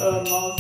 Namo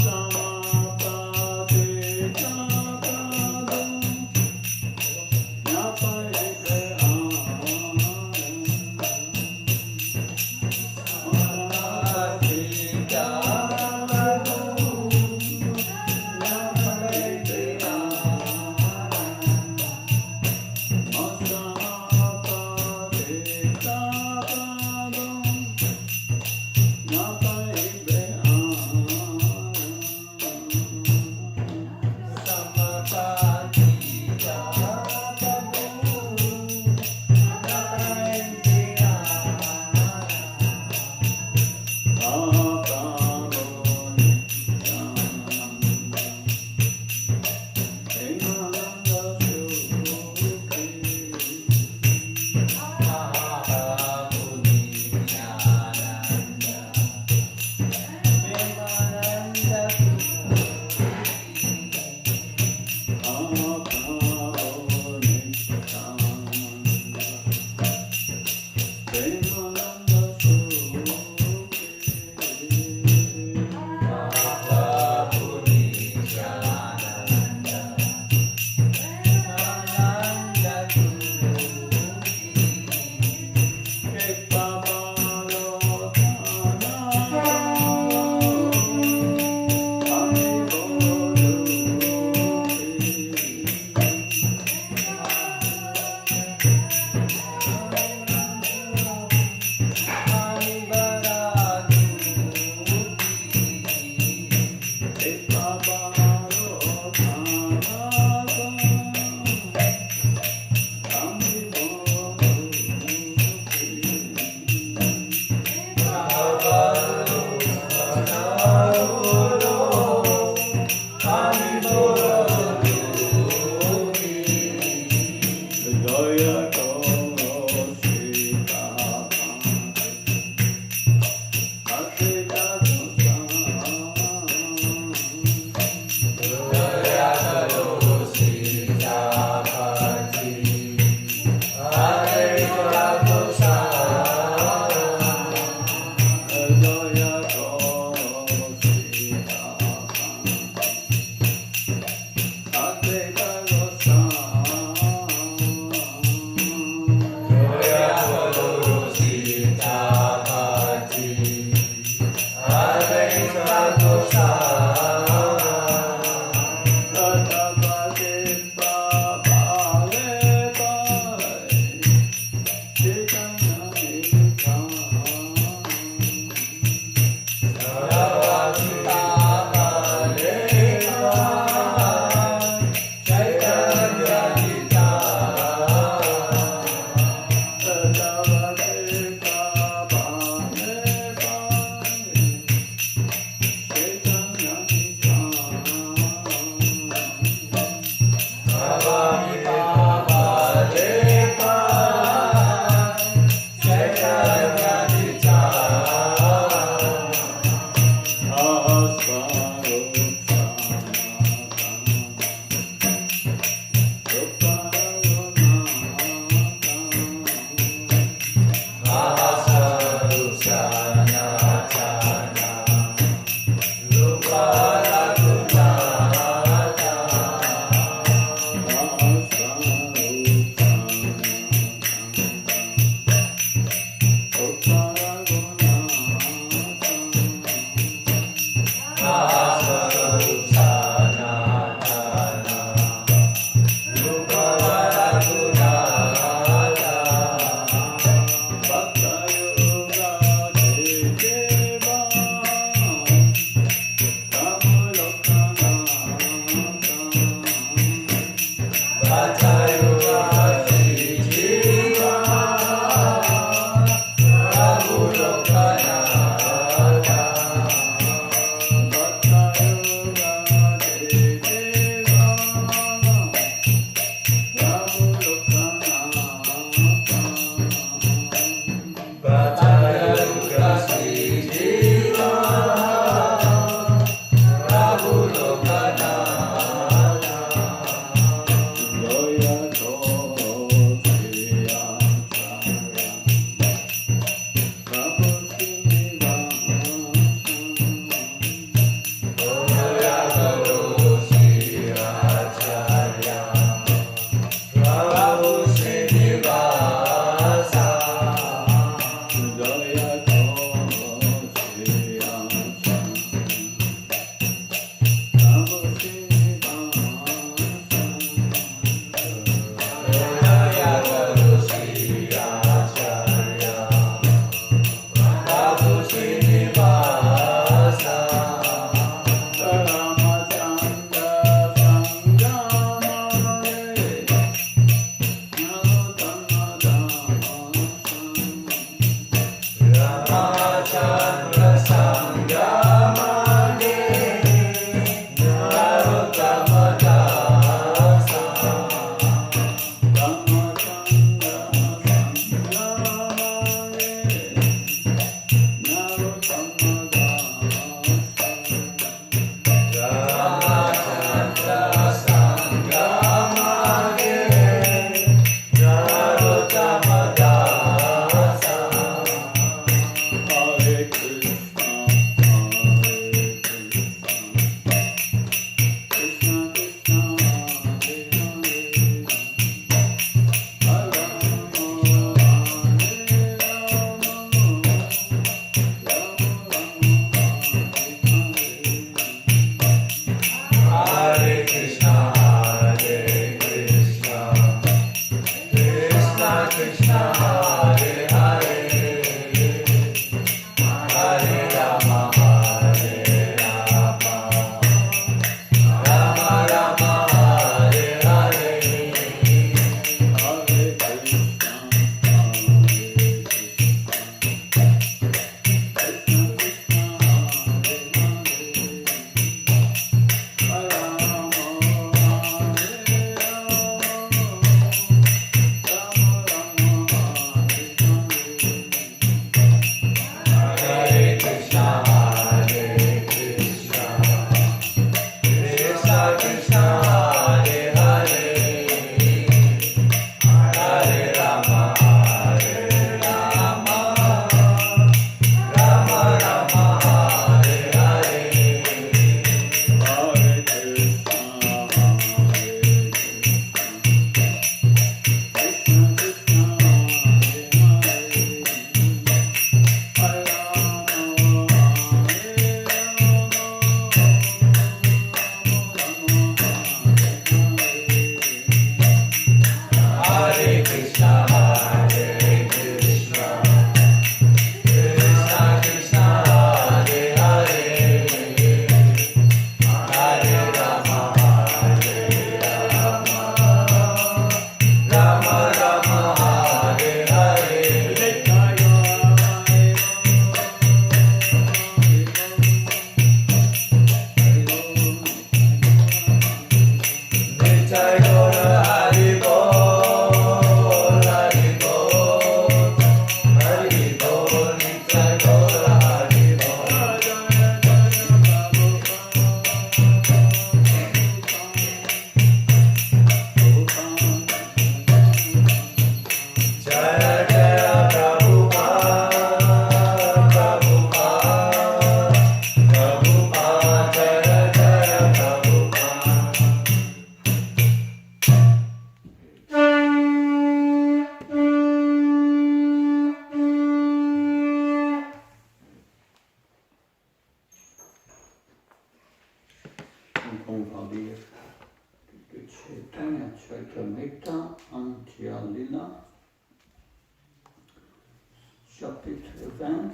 Chapitre 20,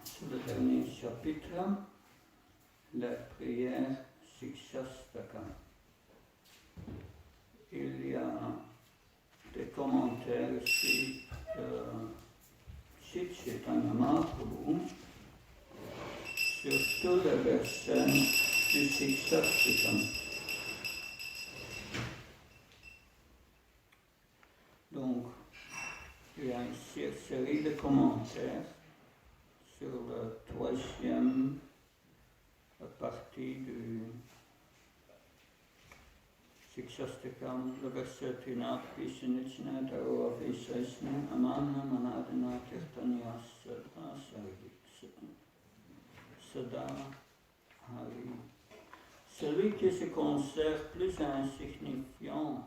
c'est le dernier chapitre, la prière Sikshastaka. Il y a des commentaires ici de Sri Chaitanya Mahaprabhu sur tous les versets du Sikshastaka. Donc, il y a ici une série de commentaires sur la troisième partie du Sikshastakam, le verset Trinat Vishnitchna Taro Avisasna Amana Manadana Kirtanya Sada Hari. Celui qui se conserve plus insignifiant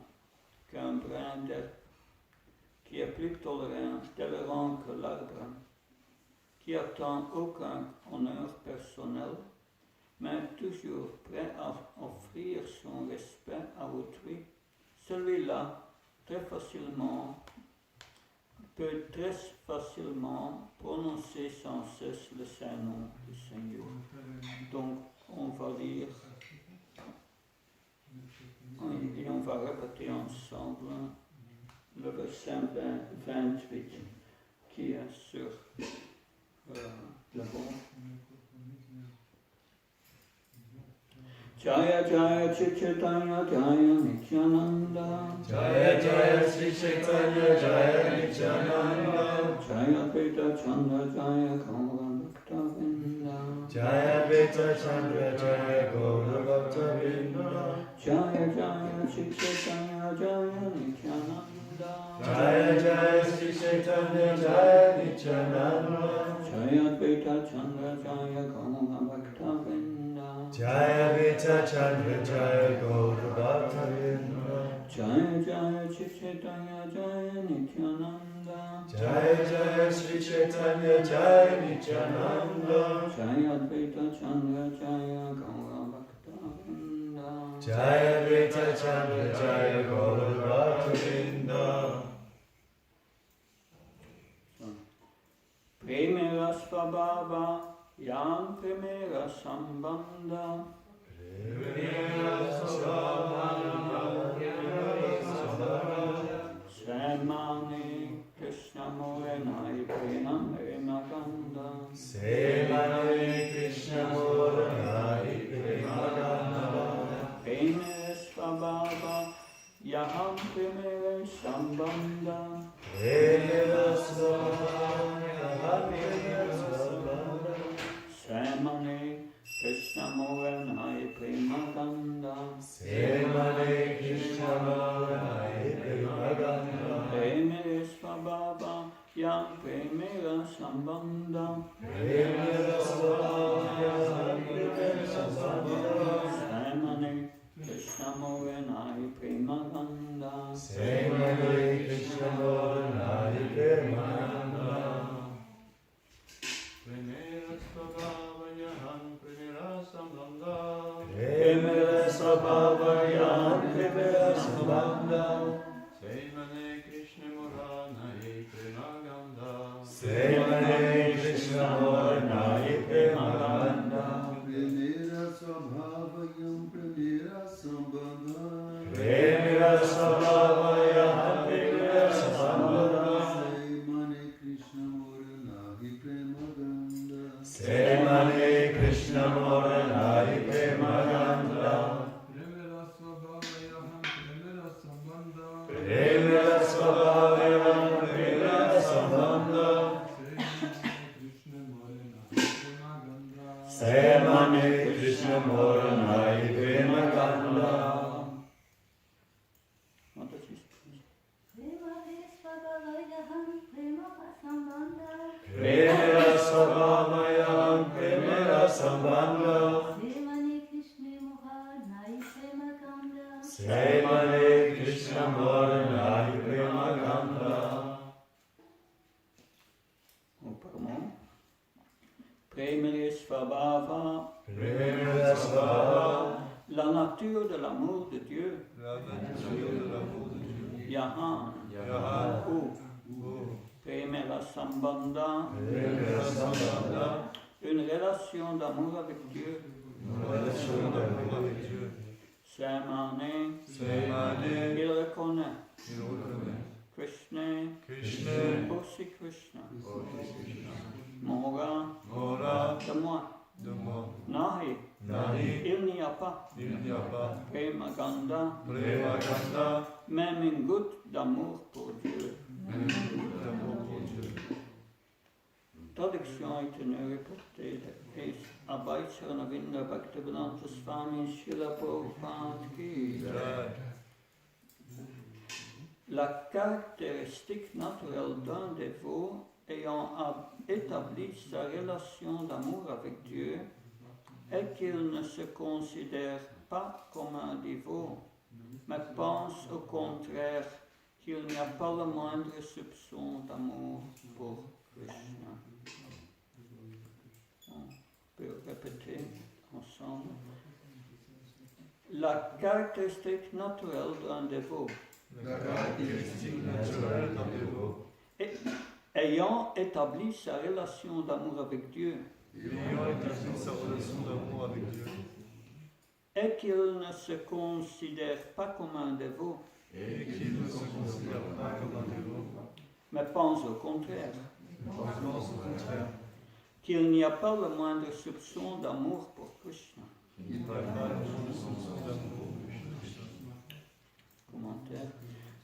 qu'un brin d'herbe, qui est plus tolérant que l'arbre, qui attend aucun honneur personnel, mais toujours prêt à offrir son respect à autrui, celui-là peut très facilement prononcer sans cesse le Saint-Nom du Seigneur. Donc, on va lire et on va répéter ensemble le verset 28 qui est sur le bon. Jaya Jaya Sri Chaitanya Jaya Nityananda Jaya Jaya Sri Chaitanya Jaya Nityananda Jaya Veda Chandra Jaya Gaura Bhakta Vrinda Jaya Veda Chandra Jaya Gaura Bhakta Vrinda Jaya Jaya Sri Chaitanya Jaya Nityananda Jaya Jaya Sri Chaitanya Jaya Nityananda Jaya Veda Chandra Jaya Gaura Bhakta Vrinda Jaya Vita Chandra Jaya Gaura Bhakta Vrinda Jaya Jaya Sri Chaitanya Jaya Nityananda Jaya Jaya Sri Chaitanya Jaya Nityananda Jaya Advaita Chandra Jaya Gaura Bhakta Vrinda Jaya Vita Chandra Jaya Gaura Bhakta Vrinda Premera Svabhava Yam Premera Sambandha Semani Krishna Morenai Prenam Remaganda Semani Krishna Moranai Premaganda Premera Svabhava Yam Premera Sambandha Premera Svabhava Yam Premera Sambandha Semani Krishna Moranai Premaganda Semani Sambandha Prema Sambandha Srimane Krishna Moranai Premaganda Srimane Krishna Moranai Premaganda Pranera Svabhavayaham Pranera Sambandha Prema Svabhavayam Prema Sambandha Srimane Krishna Moranai Premaganda Srimane Krishna Moranai Premaganda Pranera Svabhavayam Pranera Sambandha Prema Svabhavayam Prema Sambandha Srimane Krishna Moranai Premaganda Srimane Krishna Moranai Premaganda Pranera Svabhavayaham Pranera Sambandha Prema Svabhavayam Prema Sambandha Srimane Krishna Moranai Premaganda What does he say? Prema Svabhavayam Prema Sambandha Srimane Krishna Moranai Premaganda Srimane Krishna Moranai Premaganda Autrement. Premere Svabhava, Prema Svabhavayam la nature de l'amour de Dieu. La nature de l'amour de Dieu Yahan, Yahan ou Premera Sambandha, Prema Sambandha une relation d'amour avec Dieu. Une relation d'amour avec Dieu Srimane, Srimane il reconnaît Il reconnaît Krishna, Krishna aussi Krishna. Mora, Mora de moi. de moi Nahi, Nahi il n'y a pas. Il n'y a pas Premaganda, Premaganda même une goutte d'amour pour Dieu. Même d'amour pour Dieu Traduction a été reportée de Abhay Charanavinda Bhaktivedanta Swami Srila Prabhupada ki. Jai. La caractéristique naturelle d'un dévot ayant établi sa relation d'amour avec Dieu est qu'il ne se considère pas comme un dévot, mais pense au contraire qu'il n'y a pas le moindre soupçon d'amour pour Krishna. On peut répéter ensemble. La caractéristique naturelle d'un dévot La caractéristique naturelle d'un dévot ayant établi sa relation d'amour avec Dieu ayant établi sa relation d'amour avec Dieu est qu'il ne se considère pas comme un dévot, et qu'il ne se considère pas comme un dévot mais pense au contraire pense au contraire qu'il n'y a pas le moindre soupçon d'amour pour Krishna. qu'il n'a pas le soupçon d'amour pour Krishna. Commentaire.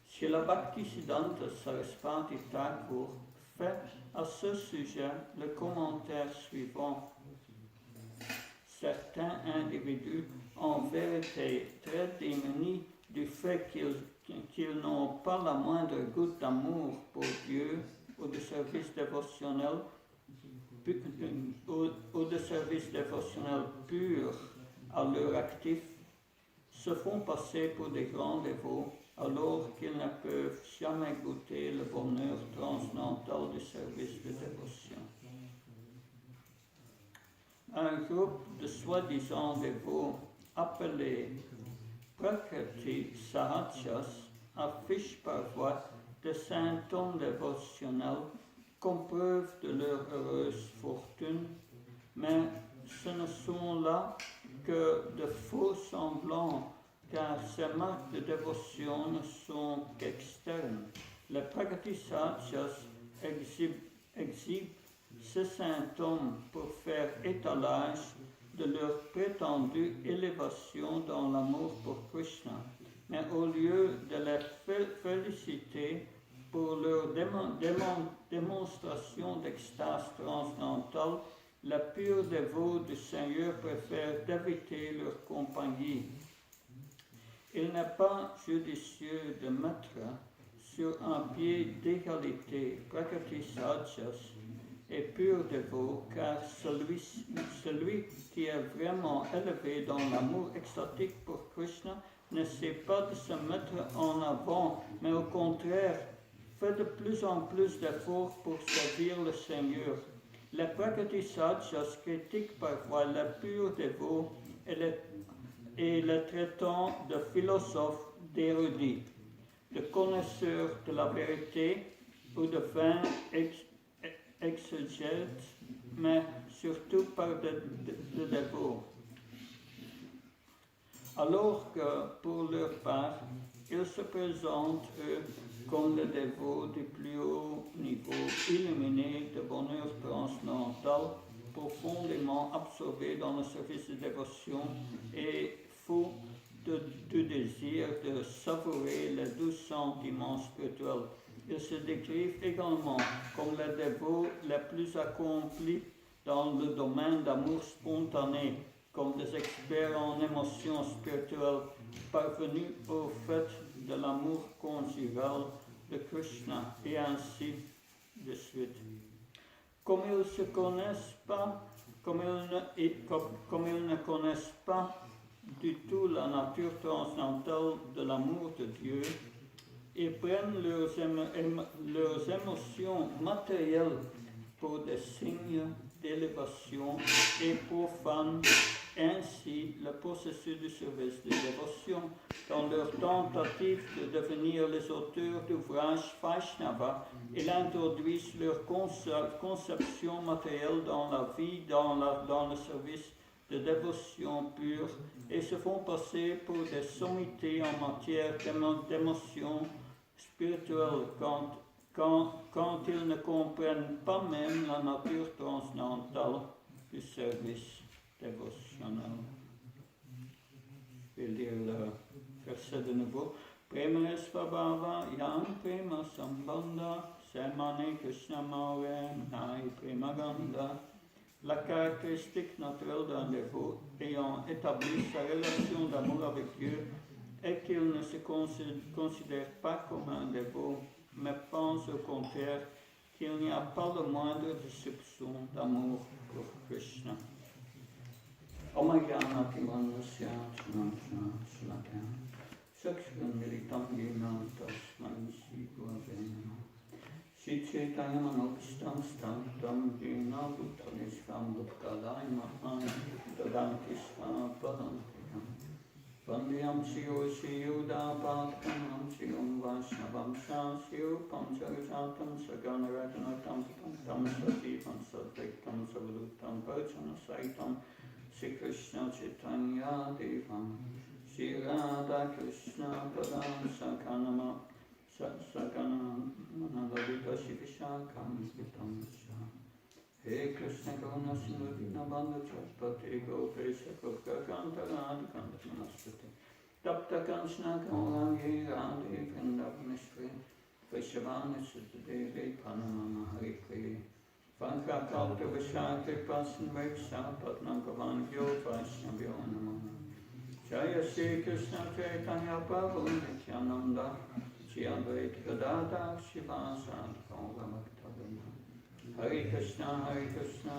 Srila Bhaktisiddhanta Sarasvati Thakur fait à ce sujet le commentaire suivant. Certains individus, en vérité très démunis du fait qu'ils n'ont pas la moindre goutte d'amour pour Dieu ou de service dévotionnel, ou de service dévotionnel pur à leur actif, se font passer pour des grands dévots alors qu'ils ne peuvent jamais goûter le bonheur transcendantal du service de dévotion. Un groupe de soi-disant dévots appelés Prakriti Sahachas affiche parfois des symptômes dévotionnels comme preuve de leur heureuse fortune, mais ce ne sont là que de faux semblants, car ces marques de dévotion ne sont qu'externes. Les Prakriti-Sahachas exhibent ces symptômes pour faire étalage de leur prétendue élévation dans l'amour pour Krishna. Mais au lieu de les féliciter pour leur démonstration d'extase transcendantale, les purs dévots du Seigneur préfèrent d'éviter leur compagnie. Il n'est pas judicieux de mettre sur un pied d'égalité Prakriti-Sahachas et pur dévot, car celui qui est vraiment élevé dans l'amour extatique pour Krishna n'essaie pas de se mettre en avant, mais au contraire, fait de plus en plus d'efforts pour servir le Seigneur. Les Prakriti Sadhas critiquent parfois les purs dévots et les traitant de philosophes, d'érudits, de connaisseurs de la vérité ou de vains exégètes, mais surtout par de dévots. Alors que, pour leur part, ils se présentent, eux, comme les dévots du plus haut niveau, illuminés de bonheur transcendantal, profondément absorbés dans le service de dévotion et fous du désir de savourer les doux sentiments spirituels. Ils se décrivent également comme les dévots les plus accomplis dans le domaine d'amour spontané, comme des experts en émotions spirituelles parvenus au fait de l'amour conjugal de Krishna, et ainsi de suite. Comme ils ne connaissent pas du tout la nature transcendantale de l'amour de Dieu, ils prennent leurs émotions matérielles pour des signes d'élévation et profanent ainsi le processus du service de dévotion dans leur tentative de devenir les auteurs d'ouvrages Vaishnava. Ils introduisent leur conception matérielle dans la vie, dans le service de dévotion pure et se font passer pour des sommités en matière d'émotions spirituelles quand ils ne comprennent pas même la nature transcendantale du service dévotionnel. Je vais lire le verset de nouveau. Prema svabhava yam prema sambandha semane Krishna maurem nai prema ganda. La caractéristique naturelle d'un dévot ayant établi sa relation d'amour avec Dieu est qu'il ne se considère pas comme un dévot, mais pense au contraire qu'il n'y a pas le moindre de soupçon d'amour pour Krishna. Omayanatimanasya Shlakya Sakshvamilitam Ginam Tasman Shivavena Shri Chaitanya Manokistam Stantam Gina Bhutanishvam Bhutkalaima Dadantisva Padantikam Vandiyam Shiyo Shiyudapatkam Shiyum Vaishnavam Shashiyo Pamchagajatam Saganaraganatam Tam Sativam Sadviktam Savadutam Parchana Saitam Shri Krishna Chaitanya Devam Shri Radha Krishna Padam Sakanama Sakanamanaladita Shivishakam Vitam Shah He Krishna Karuna Sindhu Dinabandha Chapati Gopesha Kupkakanta Radhikanta Manastate Tapta Kanchna Kaurangi Radhe Vrindavaneshwari Vaishavani Siddhadevi Panamama Harikri Vanka Kalta Vishakri Pasan Veksha Patnam Pavangyo Vaishnavyo Namana Jaya Shri Krishna Chaitanya Prabhu Nityananda Shri Advaita Gadadhar Shivasad Gaura Bhaktavrinda Hare Krishna, Krishna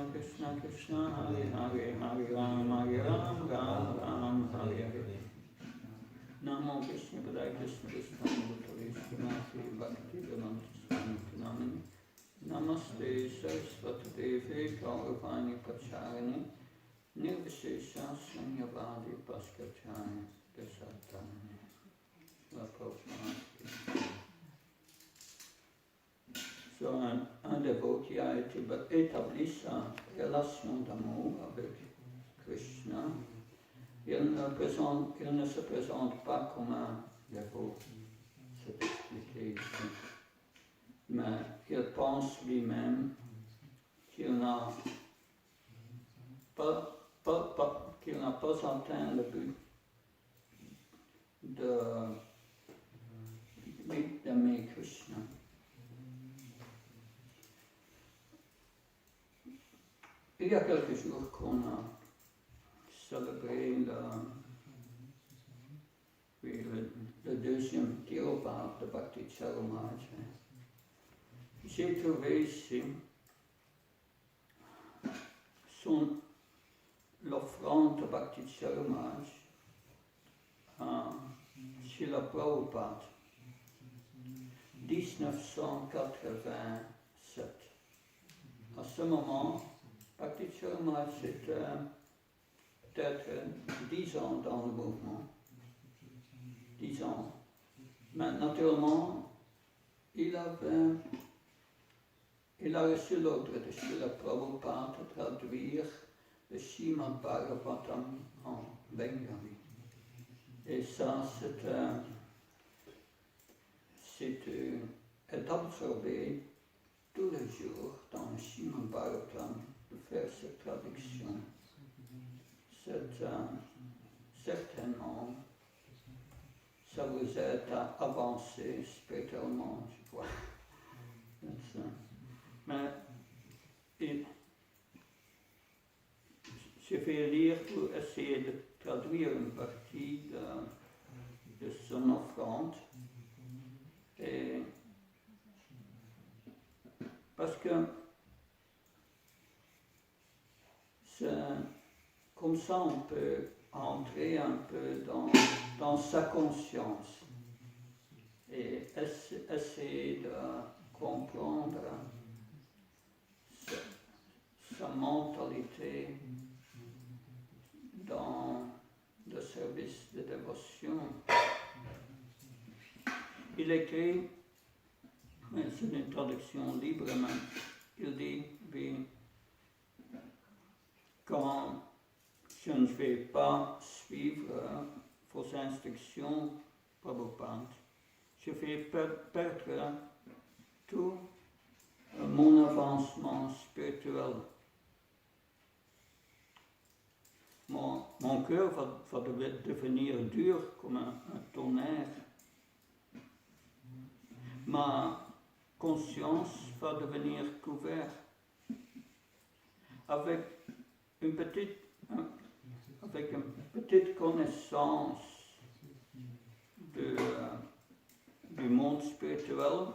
Krishna, Hare Hare, Hare Ram, Ram, Hare Hare. Namo Krishna Padaya Krishna Krishna Bhutale Srimati Bhakti Vedanta Swami Namani Namaste Saraswati Devi Gauravani Pacharini Nirvishesha Sanyavadi Paskachani Dasatani La Prabhupada. So un dévot qui a établi sa relation d'amour avec Krishna, il ne se présente pas comme un dévot, c'est expliqué ici, mais il pense lui-même qu'il n'a pas atteint le but d'aimer Krishna. Il y a quelques jours qu'on a célébré le deuxième Tirobhav de Bhakti Charumaja. J'ai trouvé ici l'offrande Bhakti Charamaj à Srila Prabhupada 1987. À ce moment, Bhakti Charamaj était peut-être 10 ans dans le mouvement. 10 ans. Mais naturellement, il a reçu l'ordre de Srila Prabhupada de traduire le Srimad Bhagavatam en bengali. Et ça, c'est absorbé tous les jours dans le Srimad Bhagavatam de faire cette traduction. Certainement, ça vous aide à avancer spirituellement, je crois. Mais je vais lire pour essayer de traduire une partie de son offrande. Et parce que comme ça on peut entrer un peu dans sa conscience et essayer de comprendre sa mentalité dans le service de dévotion. Il écrit, mais c'est une traduction libre, mais il dit, oui, quand je ne vais pas suivre vos instructions, Prabhupada, je vais perdre tout mon avancement spirituel. Mon cœur va devenir dur comme un tonnerre. Ma conscience va devenir couverte avec une petite connaissance du monde spirituel.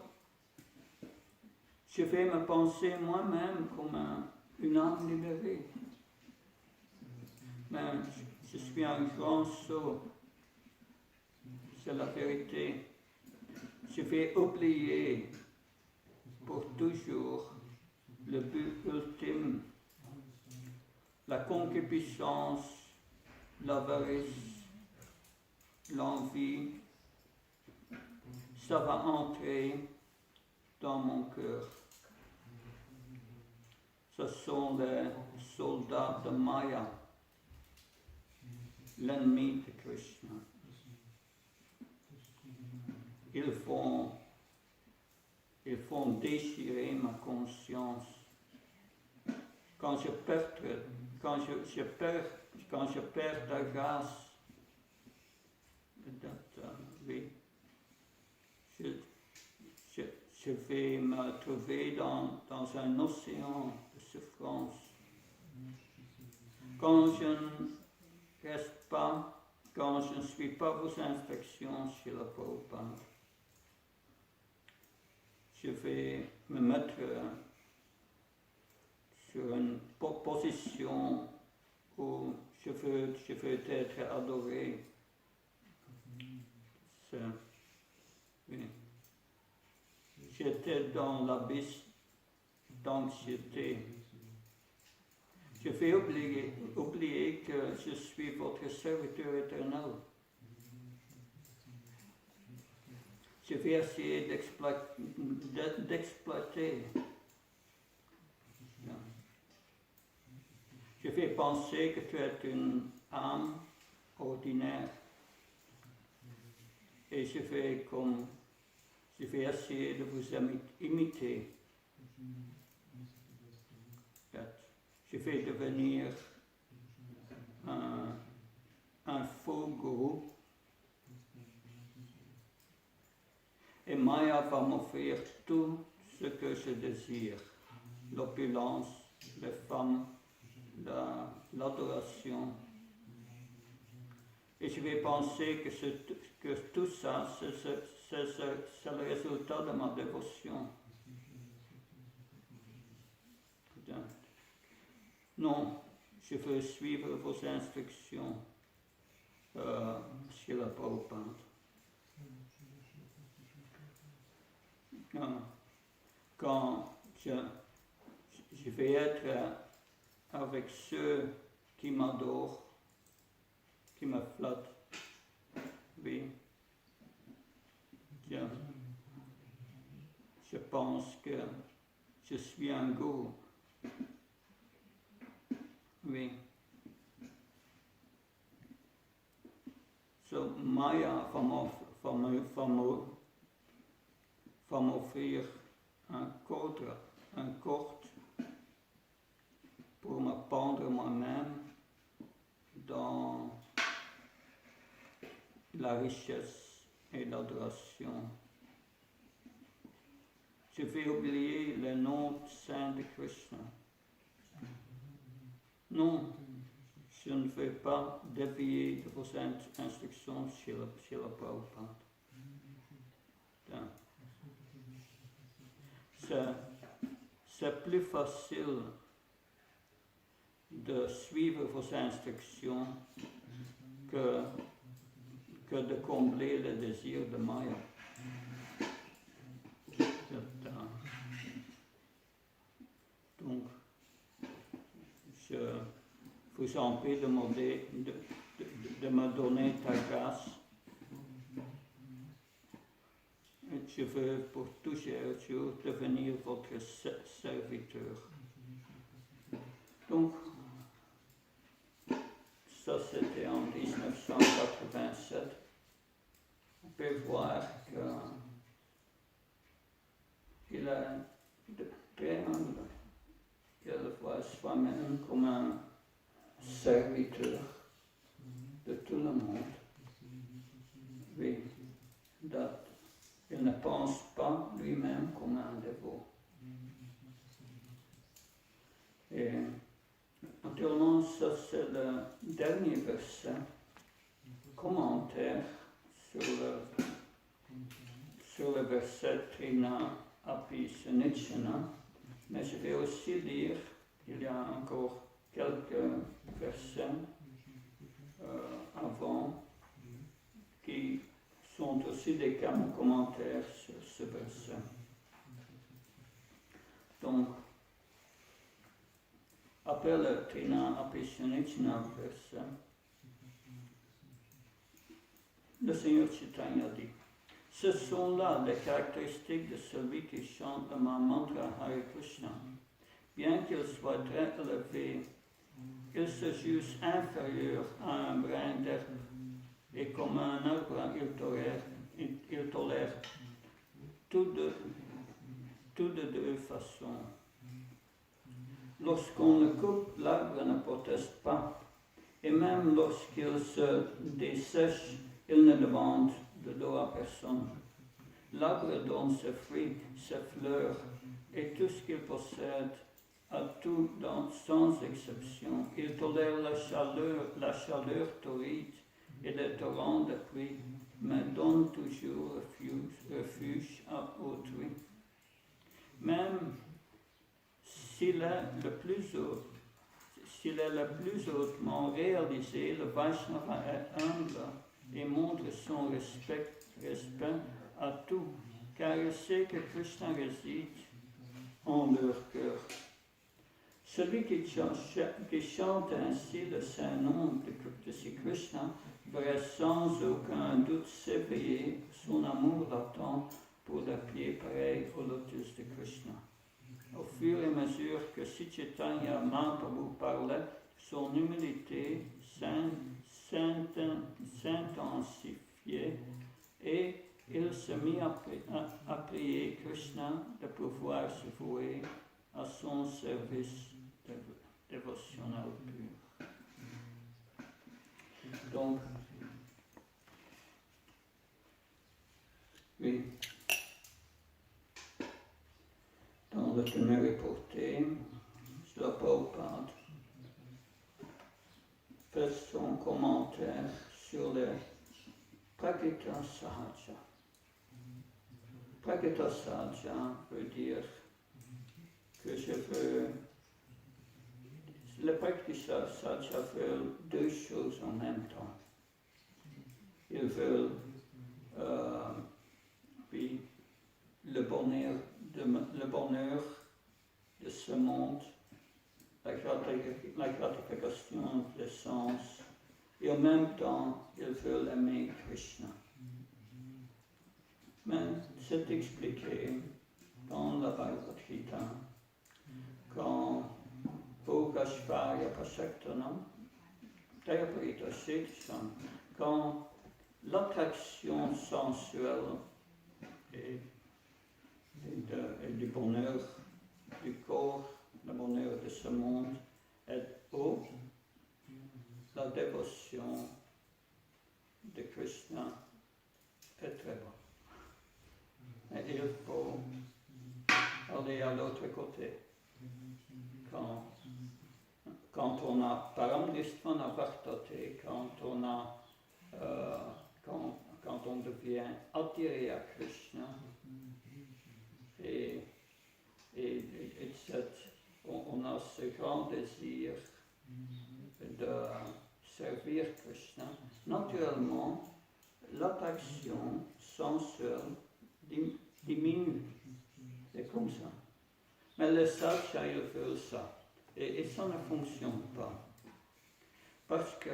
Je vais me penser moi-même comme une âme libérée. Mais je suis un grand sot, c'est la vérité. Je vais oublier pour toujours le but ultime, la concupiscence, l'avarice, l'envie. Ça va entrer dans mon cœur. Ce sont les soldats de Maya, l'ennemi de Krishna. Ils font déchirer ma conscience. Quand je perds la grâce, oui, je vais me trouver dans un océan de souffrance. Quand je ne reste pas, quand je ne suis pas vos instructions sur la Prabhupada, je vais me mettre sur une position où je veux être adoré. Oui. J'étais dans l'abysse d'anxiété. Je vais oublier que je suis votre serviteur éternel. Je vais essayer d'exploiter. Je vais penser que tu es une âme ordinaire. Et je vais essayer de vous imiter. Je vais devenir un faux gourou. Et Maya va m'offrir tout ce que je désire. L'opulence, les femmes, l'adoration. Et je vais penser que tout ça, c'est le résultat de ma dévotion. Non, je veux suivre vos instructions, Srila Prabhupada. Quand je vais être avec ceux qui m'adorent, qui me flattent, oui, je pense que je suis un gourou. Oui. So Maya va m'offrir un corde pour me pendre moi-même dans la richesse et l'adoration. Je vais oublier le nom saint de Krishna. Non, je ne veux pas dévier de vos instructions chez la Prabhupada. C'est plus facile de suivre vos instructions que de combler le désir de Maya. Donc, je vous en prie de me donner ta grâce. Je veux pour toujours devenir votre serviteur. Donc, ça c'était en 1987. On peut voir qu'il a très humble. Il voit soi-même comme un serviteur de tout le monde. Oui, il ne pense pas lui-même comme un dévot. Et naturellement, ça c'est le dernier verset, commentaire sur le verset Trina Api Sunichana. Mais je vais aussi lire, il y a encore quelques versets avant qui sont aussi des commentaires sur ce verset. Donc, après le Trina Apisunichana verset, le Seigneur Chaitanya dit: ce sont là les caractéristiques de celui qui chante le mantra Hare Krishna. Bien qu'il soit très élevé, il se juge inférieur à un brin d'herbe, et comme un arbre, il tolère tout de deux façons. Lorsqu'on le coupe, l'arbre ne proteste pas, et même lorsqu'il se dessèche, il ne demande de l'eau à personne. L'arbre donne ses fruits, ses fleurs, et tout ce qu'il possède, à tout sans exception. Il tolère la chaleur torride et les torrents de pluie, mais donne toujours refuge à autrui. Même s'il est le plus hautement réalisé, le Vaishnava est humble et montre son respect à tout, car il sait que Krishna réside en leur cœur. Celui qui chante ainsi le saint nom de Sri Krishna devrait sans aucun doute s'éveiller son amour latent pour les pieds pareils au lotus de Krishna. Au fur et à mesure que Sri Chaitanya Mahaprabhu parlait, son humilité s'intensifiait et il se mit à prier Krishna de pouvoir se vouer à son service dévotionnel pur. Donc, oui, dans le tenue reporté, Srila Prabhupada fait son commentaire sur le Prakriti Sahaja. Prakriti Sahaja veut dire que je veux le pratiques sages veulent deux choses en même temps. Ils veulent oui, le bonheur de ce monde, la gratification des sens, et en même temps, ils veulent aimer Krishna. Mais c'est expliqué dans la Bhagavad Gita, quand Bhogashvaya Pasaktanam, Tayaprita Shiksham, quand l'attraction sensuelle et du bonheur du corps, le bonheur de ce monde est haut, la dévotion de Krishna est très bas. Et il faut aller à l'autre côté. Quand on a Paramdristvana Vartate, quand on devient attiré à Krishna, et on a ce grand désir de servir Krishna, naturellement, l'attraction sensuelle diminue. C'est comme ça. Mais les sages, ils veulent ça. Et ça ne fonctionne pas. Parce que,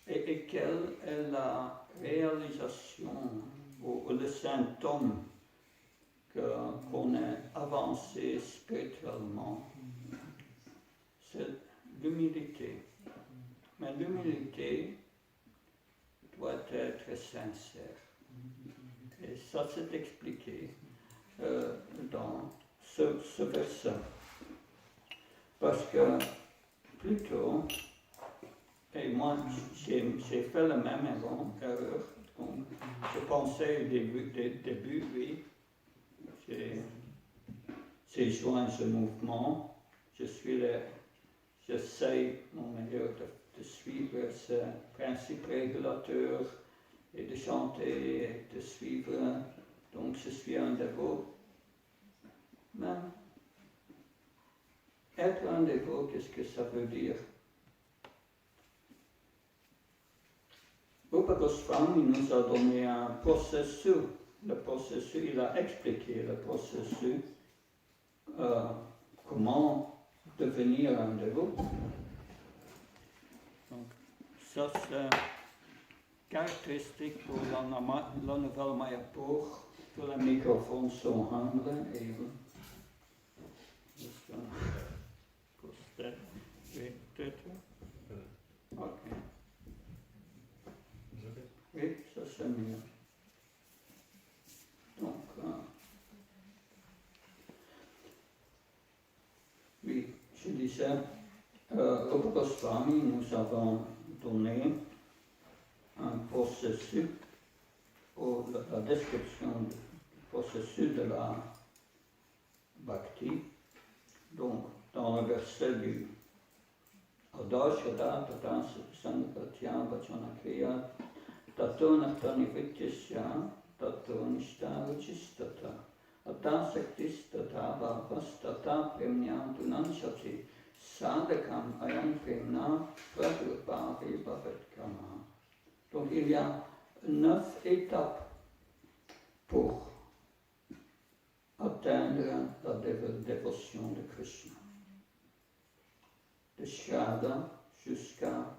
et quelle est la réalisation ou le symptôme qu'on est avancé spirituellement? C'est l'humilité. Mais l'humilité doit être sincère. Et ça, c'est expliqué dans ce verset. Parce que plutôt, et moi j'ai fait la même erreur, donc je pensais au début oui, j'ai joint ce mouvement, j'essaie mon meilleur de suivre ce principe régulateur et de chanter et de suivre, donc je suis un dévot. Mais être un dévot, qu'est-ce que ça veut dire? Rupa Goswami nous a donné un processus. Le processus, il a expliqué le processus, comment devenir un dévot. Donc, ça c'est caractéristique pour la nouvelle Mayapur. Tous les microphones sont humbles et oui, peut-être. Ok. Oui, ça c'est mieux. Donc, oui, je disais, Rupa Goswami nous avons donné un processus pour la description du processus de la bhakti. Donc, dans le verset du Adashada Tata Sangatya Vachanakriya Tato Nartani Vityasya Tato Nishtara Ata Saktis Tata Bhavas Tata Premnyam Tunanshati Sadakam Ayam Premna Pradurpavi Bhavetkama. Donc il y a 9 étapes pour atteindre la dévotion de Krishna. De Shraddha jusqu'à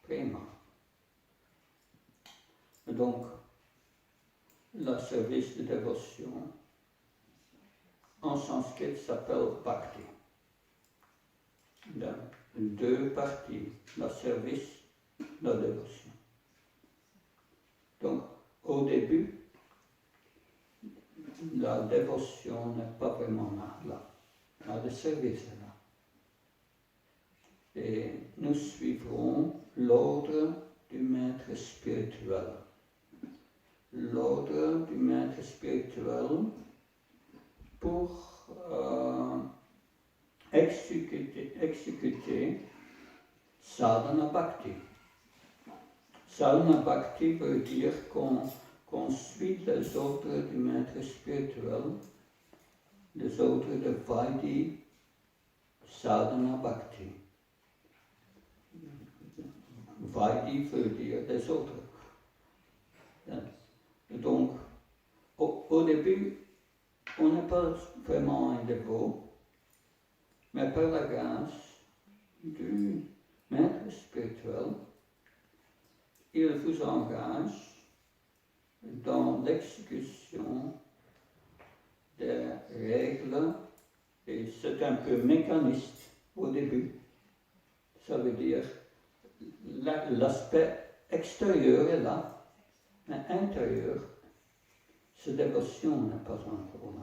Prema. Donc, le service de dévotion en sanskrit s'appelle Bhakti. Il y a 2 parties, le service, la dévotion. Donc, au début, la dévotion n'est pas vraiment là. Le service est là. Et nous suivrons l'ordre du maître spirituel. L'ordre du maître spirituel pour exécuter sadhana bhakti. Sadhana bhakti veut dire qu'on suit les ordres du maître spirituel, les ordres de Vaidhi, sadhana bhakti. Vaidhi veut dire des autres. Donc, au début, on n'est pas vraiment un dévot, mais par la grâce du maître spirituel, il vous engage dans l'exécution des règles, et c'est un peu mécaniste au début. Ça veut dire l'aspect extérieur est là, mais intérieur, cette dévotion n'est pas encore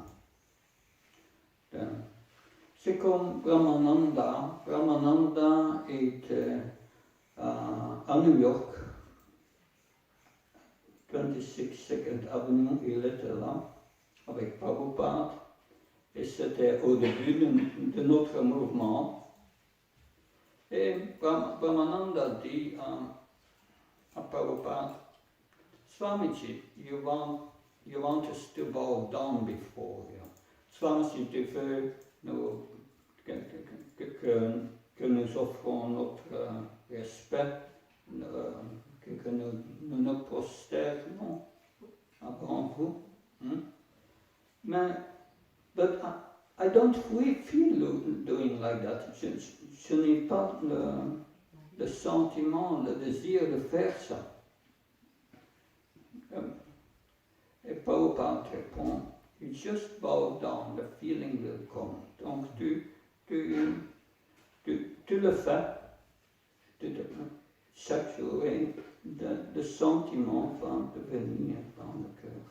là. C'est comme Brahmananda. Brahmananda était à New York, 26 Second Avenue, il était là avec Prabhupada, et c'était au début de notre mouvement. Et Brahmananda dit à Prabhupada, Swamiji, you want us to bow down before you. Swamiji, tu veux que nous offrons notre respect, que nous prosternons avant vous. But I don't feel doing like that. Je n'ai pas le sentiment, le désir de faire ça. Et Prabhupada répond, you just bow down, the feeling will come. Donc tu le fais, chaque jour, et le sentiment va devenir dans le cœur.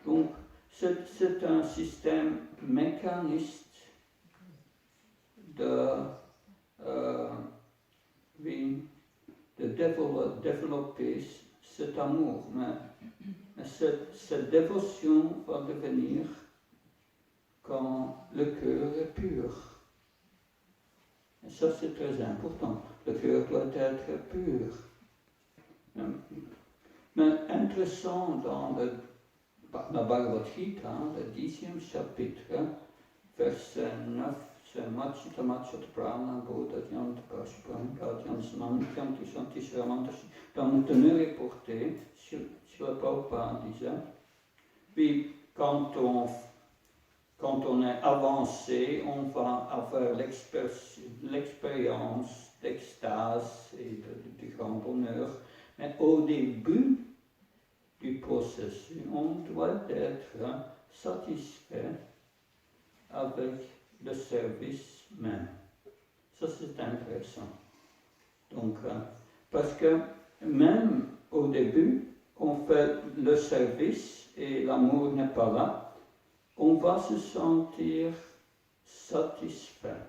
Donc, c'est un système mécaniste de développer cet amour. Mais cette dévotion va devenir quand le cœur est pur. Et ça, c'est très important. Le cœur doit être pur. Mais intéressant dans la Bhagavad Gita, le 10e chapitre, verset 9, c'est Machita Machat Prana, Bodha Dyanta Prashpram, Gadyan Smantyam, Tishanti Shramantashi. Dans le tenue reporté, Srila Prabhupada disait, puis quand on est avancé, on va avoir l'expérience d'extase et du grand bonheur. Mais au début du processus, on doit être satisfait avec le service même. Ça, c'est intéressant. Donc, parce que même au début, on fait le service et l'amour n'est pas là, on va se sentir satisfait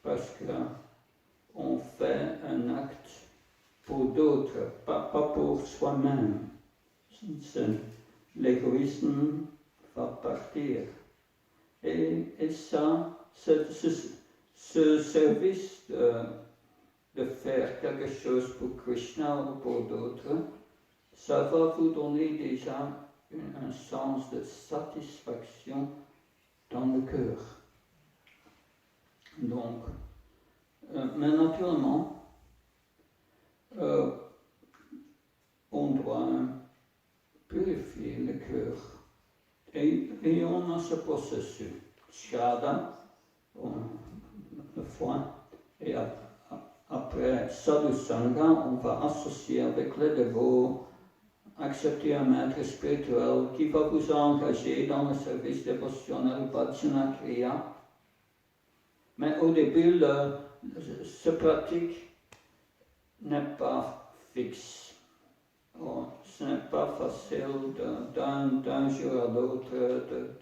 parce que on fait un acte pour d'autres, pas pour soi-même. L'égoïsme va partir. Et ça, ce service de faire quelque chose pour Krishna ou pour d'autres, ça va vous donner déjà un sens de satisfaction dans le cœur. Donc, mais naturellement, on doit purifier le cœur. Et on a ce processus. Shraddha, le foin, et après Sadhu Sangha, on va associer avec les dévots, accepter un maître spirituel qui va vous engager dans le service dévotionnel Bhajana Kriya. Mais au début, ce pratique n'est pas fixe. Ce n'est pas facile d'un jour à l'autre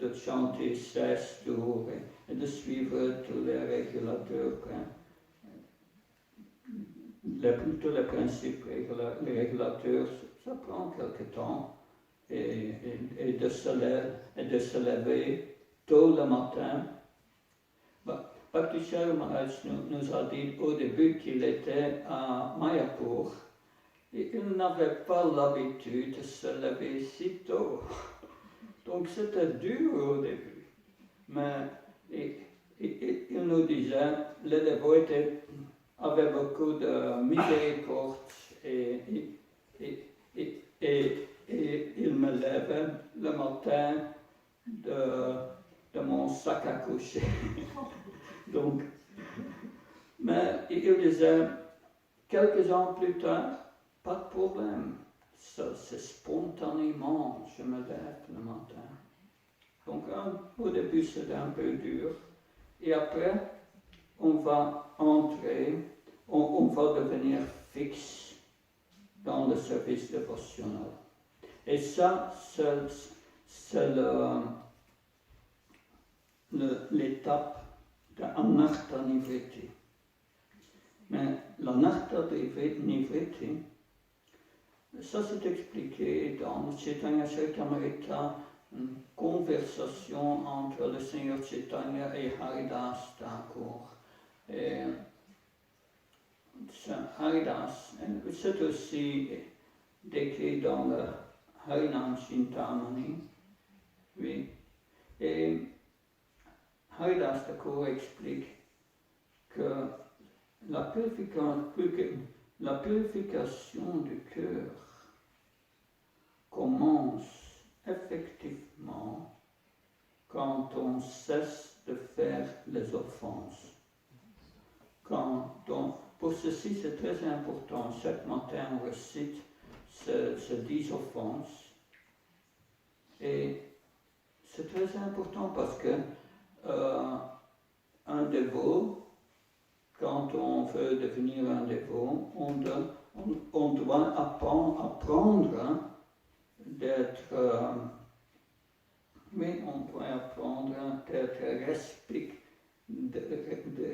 de chanter 16 tours et de suivre tous les régulateurs, tous les principes régulateurs. Ça prend quelque temps et de se lever tôt le matin. Bhakti Sharma Maharaj nous a dit au début qu'il était à Mayapur. Et il n'avait pas l'habitude de se lever si tôt. Donc c'était dur au début. Mais il nous disait, le dévot avait beaucoup de miséricorde et il me levait le matin de mon sac à coucher. Donc, mais il disait, quelques ans plus tard, pas de problème. Ça, c'est spontanément, je me lève le matin. Donc au début c'était un peu dur. Et après, on va entrer, on va devenir fixe dans le service dévotionnel. Et ça, c'est l'étape d'Anartha Nivriti. Mais l'Anartha Nivriti, ça c'est expliqué dans Chaitanya Charitamrita, une conversation entre le Seigneur Chaitanya et Haridas Thakur. Et Haridas, c'est aussi décrit dans le Harinam Chintamani. Oui. Et Haridas Thakur explique que la purification du cœur commence effectivement quand on cesse de faire les offenses. Pour ceci, c'est très important. Chaque matin, on récite ces 10 offenses. Et c'est très important parce que un dévot, quand on veut devenir un dévot, on doit apprendre d'être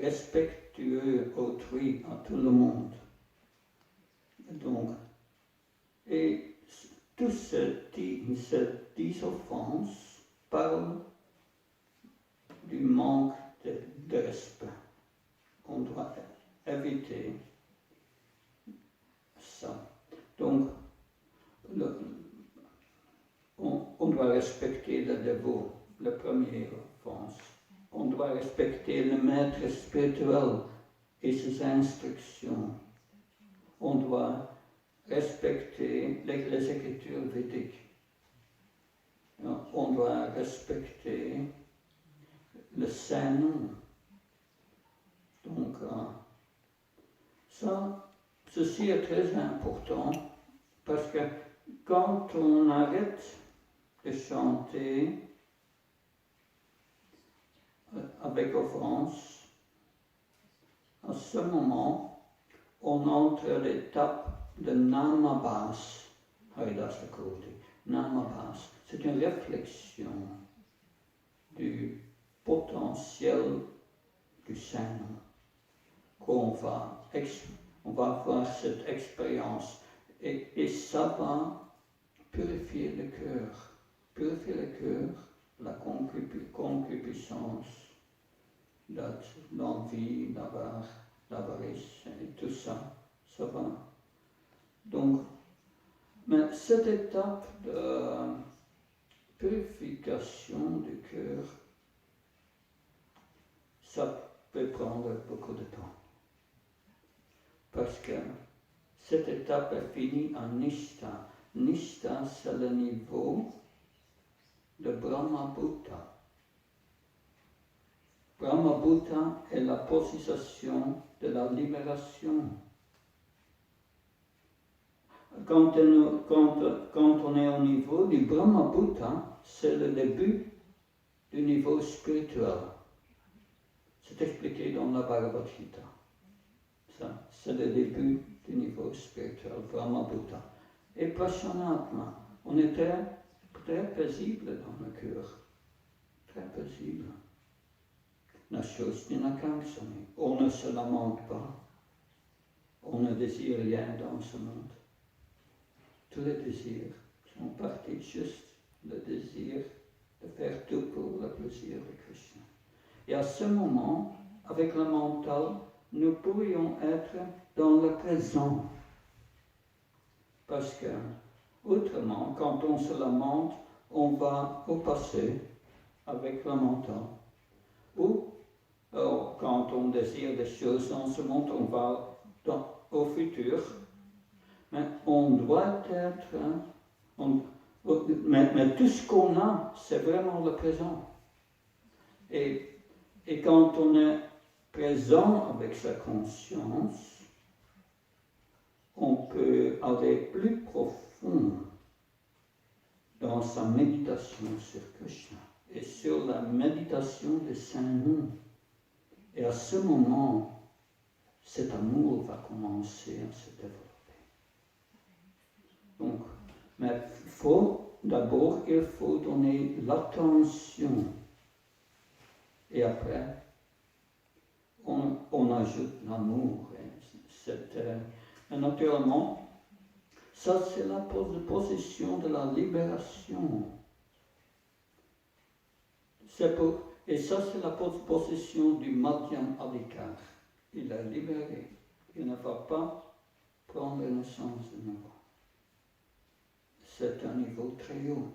respectueux autrui, à tout le monde. Donc, et toutes ces 10 offenses parlent du manque de respect. On doit éviter ça. Donc, on doit respecter le dévot, la première offense. On doit respecter le maître spirituel et ses instructions. On doit respecter les écritures védiques. On doit respecter le Saint-Nom. Donc, ceci est très important parce que quand on arrête de chanter avec offense, à ce moment, on entre à l'étape de Namabhas, Haridas Thakur dit. Namabhas, c'est une réflexion du potentiel du Saint-Nom. On va avoir cette expérience et ça va purifier le cœur, la concupiscence, l'envie, l'avarice et tout ça, ça va. Donc, mais cette étape de purification du cœur, ça peut prendre beaucoup de temps. Parce que cette étape est finie en Nishta. Nishta, c'est le niveau de Brahma-Bhuta. Brahma-Bhuta est la position de la libération. Quand on est au niveau du Brahma-Bhuta, c'est le début du niveau spirituel. C'est expliqué dans la Bhagavad Gita. Ça, c'est le début du niveau spirituel, Brahma-Bhuta. Et Prashanatma, on était très paisible dans le cœur. Très paisible. On ne se lamente pas. On ne désire rien dans ce monde. Tous les désirs sont partis juste le désir de faire tout pour le plaisir de Krishna. Et à ce moment, avec le mental, nous pourrions être dans le présent. Parce que, autrement, quand on se lamente, on va au passé avec le mental. Ou Alors, quand on désire des choses en ce monde, on va au futur. Mais on doit être... mais tout ce qu'on a, c'est vraiment le présent. Et quand on est présent avec sa conscience, on peut aller plus profond dans sa méditation sur Krishna et sur la méditation des saints noms. Et à ce moment, cet amour va commencer à se développer. Donc, mais d'abord, il faut donner l'attention. Et après, on ajoute l'amour. Naturellement, ça c'est la position de la libération. Et ça c'est la position du Madhyam Adhikar. Il est libéré. Il ne va pas prendre naissance de nouveau. C'est un niveau très haut.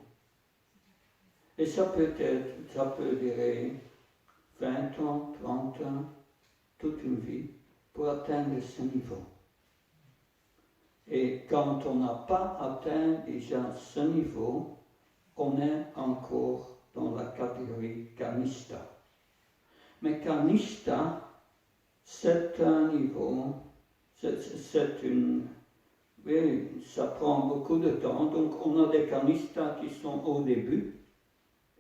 Et ça peut durer 20 ans, 30 ans, toute une vie pour atteindre ce niveau. Et quand on n'a pas atteint déjà ce niveau, on est encore dans la catégorie Kanishta. Mais Kanishta, c'est un niveau, oui, ça prend beaucoup de temps. Donc on a des Kanishtas qui sont au début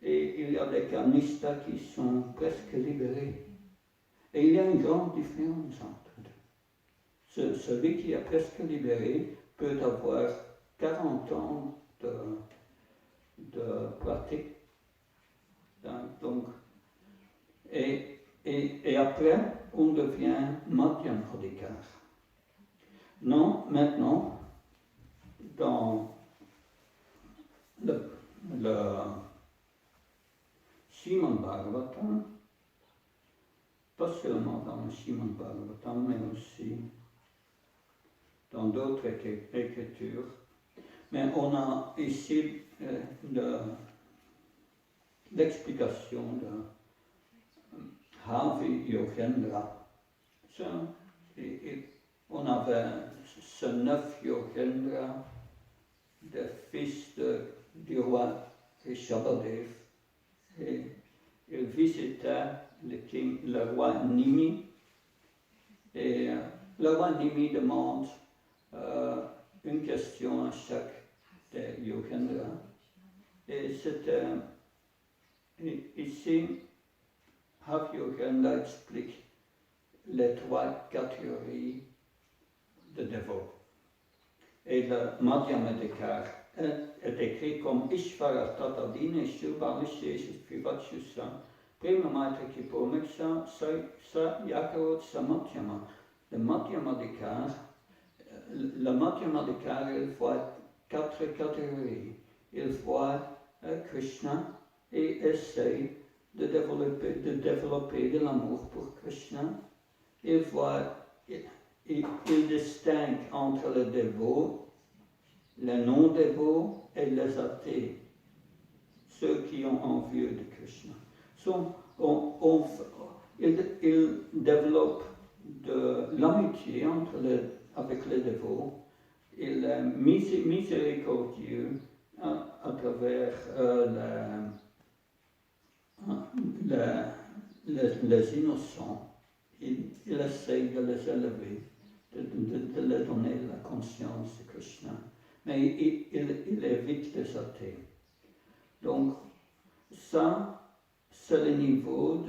et il y a des Kanishtas qui sont presque libérés. Et il y a une grande différence entre deux. Celui qui est presque libéré peut avoir 40 ans de pratique. Donc, et après, on devient Madhyam Adhikar. Non, maintenant, dans le Srimad Bhagavatam, pas seulement dans le Srimad Bhagavatam, mais aussi dans d'autres écritures. Mais on a ici l'explication de Havi Yogendra. On avait ce 9 Yogendra, des fils du roi Rishabhadev, et il visitait le roi Nimi, et le roi Nimi demande une question à chaque des Yogendra. Et c'était ici, Hav Yogendra explique les 3 catégories de dévots. Et le Madhyam Adhikar est écrit comme Ishvara Tatadine Shubhalishesha Privachusha Prema Maitra Kipomeksha Sa Yakarot Samadhyama. Le Madhyam Adhikar, il voit 4 catégories. Il voit Krishna et essaye de développer de l'amour pour Krishna. Il distingue entre les dévots, les non-dévots et les athées, ceux qui ont envie de Krishna. Il développe de l'amitié avec les dévots. Il est miséricordieux à travers les innocents. Il essaye de les élever, de leur donner la conscience de Krishna. Mais il évite les athées. Donc, ça, c'est le niveau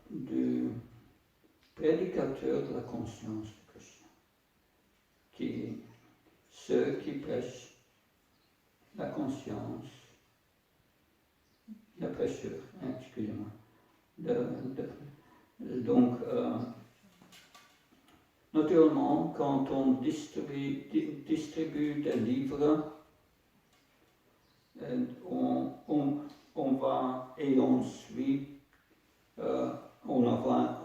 du prédicateur de la conscience de Krishna. Ceux qui prêchent la conscience, le prêcheur, excusez-moi. Donc, naturellement, quand on distribue des livres, on va et on suit, on a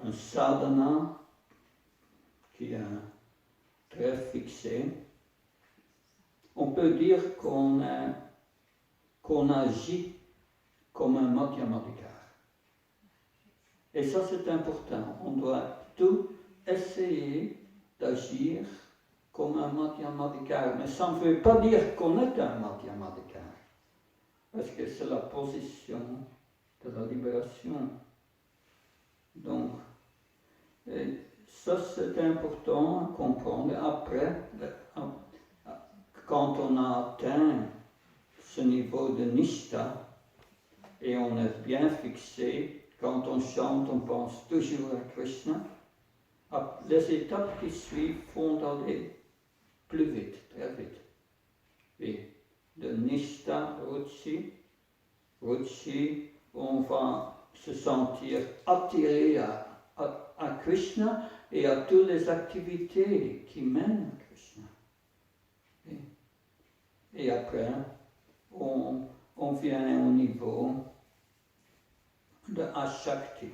un sadhana qui est très fixé. On peut dire qu'on agit comme un Madhyamadikar. Et ça c'est important, on doit tout essayer d'agir comme un Madhyamadikar, mais ça ne veut pas dire qu'on est un Madhyamadikar, parce que c'est la position de la libération. Donc, ça c'est important à comprendre. Après, quand on a atteint ce niveau de Nishta, et on est bien fixé, quand on chante, on pense toujours à Krishna, les étapes qui suivent font aller plus vite, très vite. Et de Nishta, Ruchi, on va se sentir attiré à Krishna et à toutes les activités qui mènent à Krishna. Et après, on vient au niveau de Ashakti.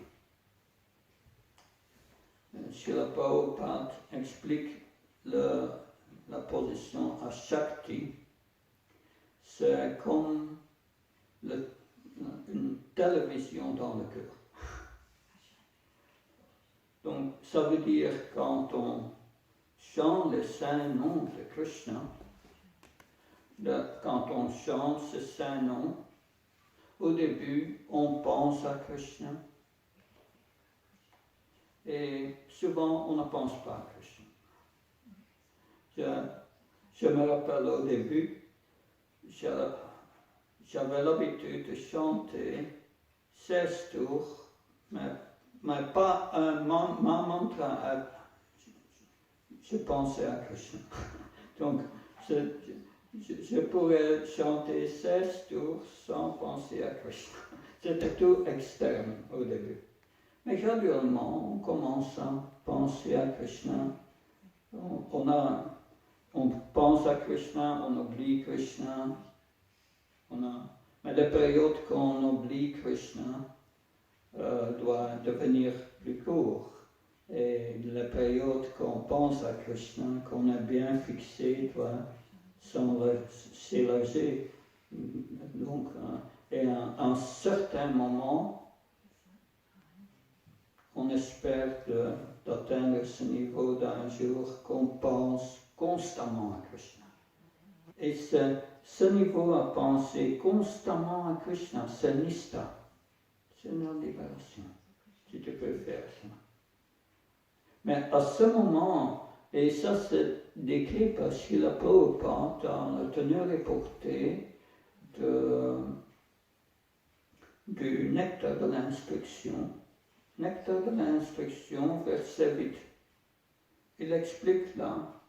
Srila Prabhupada explique la position Ashakti. C'est comme une télévision dans le cœur. Donc, ça veut dire quand on chante le saint nom de Krishna, quand on chante ce saint nom, au début, on pense à Krishna. Et souvent, on ne pense pas à Krishna. Je me rappelle au début, j'avais l'habitude de chanter 16 tours, mais pas un mantra. Je pensais à Krishna. Donc, je pourrais chanter 16 tours sans penser à Krishna. C'était tout externe au début. Mais graduellement, on commence à penser à Krishna. On pense à Krishna, on oublie Krishna. Mais la période qu'on oublie Krishna doit devenir plus courte. Et la période qu'on pense à Krishna, qu'on a bien fixé, doit s'élargir. Donc, et à un certain moment, on espère d'atteindre ce niveau d'un jour qu'on pense constamment à Krishna. Et ce niveau à penser constamment à Krishna, c'est Nishta, c'est la libération, si tu peux faire ça. Mais à ce moment, et ça c'est décrit par Srila Prabhupada dans la tenue reportée du nectar de l'instruction. Nectar de l'instruction, verset 8. Il explique là.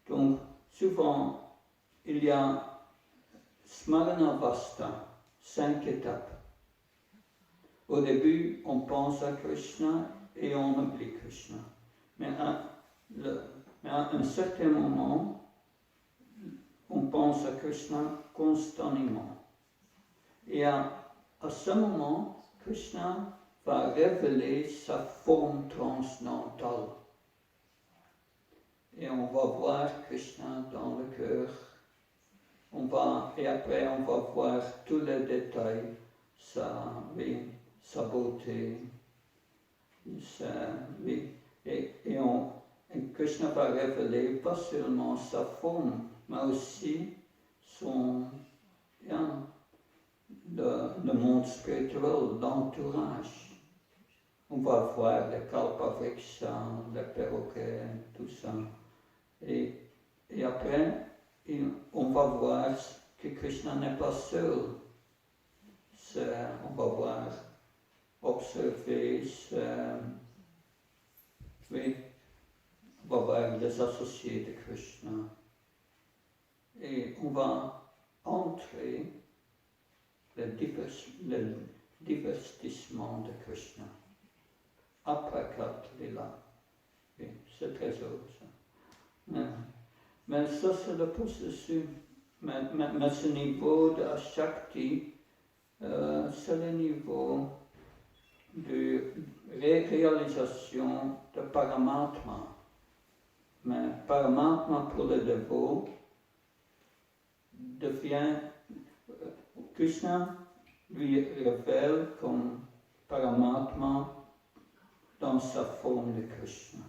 Donc, souvent, il y a Smaranavasta, 5 étapes. Au début, on pense à Krishna et on oublie Krishna. Mais à un certain moment, on pense à Krishna constamment. Et à ce moment, Krishna va révéler sa forme transcendantale. Et on va voir Krishna dans le cœur. Et après, on va voir tous les détails, sa beauté. Et Krishna va révéler pas seulement sa forme, mais aussi le monde spirituel, l'entourage. On va voir les kalpavriksha, les perroquets, tout ça. Et après, on va voir que Krishna n'est pas seul. On va observer, on va voir les associés de Krishna. Et on va entrer le divertissement de Krishna. Aprakat Lila. C'est très heureux ça. Mais ça c'est le processus. Mais ce niveau de Ashakti, c'est le niveau de réalisation de Paramatma. Mais Paramatma pour le dévot devient Krishna lui révèle comme Paramatma dans sa forme de Krishna.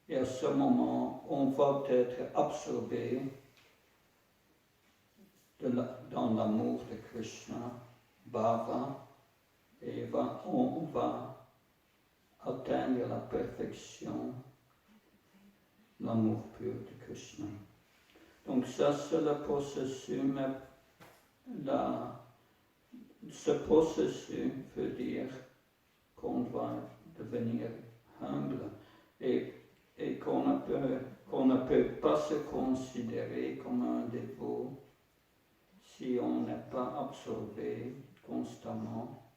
Et à ce moment, on va être absorbé dans l'amour de Krishna, Bhava, et on va atteindre la perfection, l'amour pur de Krishna. Donc ça, c'est le processus, mais ce processus veut dire qu'on va devenir humble et qu'on ne peut pas se considérer comme un dévot si on n'est pas absorbé constamment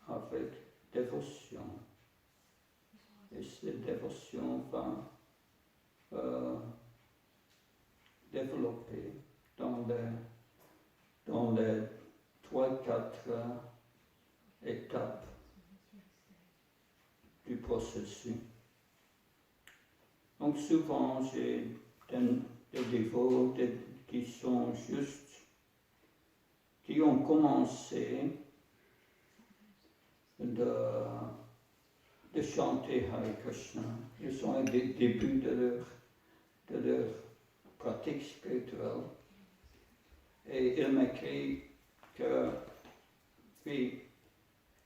avec dévotion. Et cette dévotion va développer dans les 3-4 étapes du processus. Donc souvent j'ai des dévots qui sont juste, qui ont commencé de chanter Hare Krishna. Ils sont au début de leur pratique spirituelle. Et ils m'écrivent que, oui,